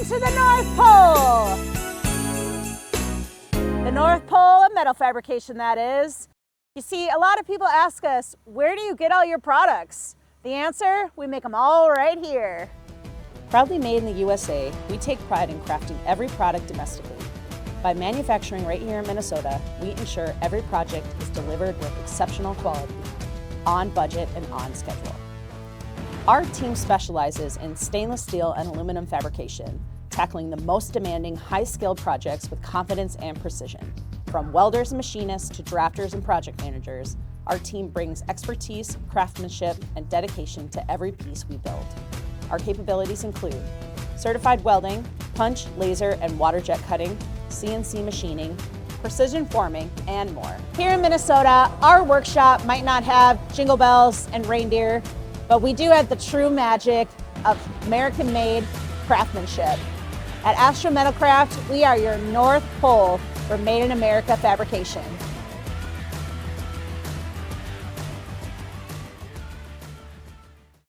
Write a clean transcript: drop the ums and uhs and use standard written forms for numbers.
to the North Pole! The North Pole of metal fabrication, that is. You see, a lot of people ask us, where do you get all your products? The answer, we make them all right here. Proudly made in the USA, we take pride in crafting every product domestically. By manufacturing right here in Minnesota, we ensure every project is delivered with exceptional quality, on budget and on schedule. Our team specializes in stainless steel and aluminum fabrication, tackling the most demanding, high-skilled projects with confidence and precision. From welders and machinists to drafters and project managers, our team brings expertise, craftsmanship, and dedication to every piece we build. Our capabilities include certified welding, punch, laser, and water jet cutting, CNC machining, precision forming, and more. Here in Minnesota, our workshop might not have jingle bells and reindeer, but we do have the true magic of American-made craftsmanship. At Astro Metal Craft, we are your North Pole for Made in America fabrication.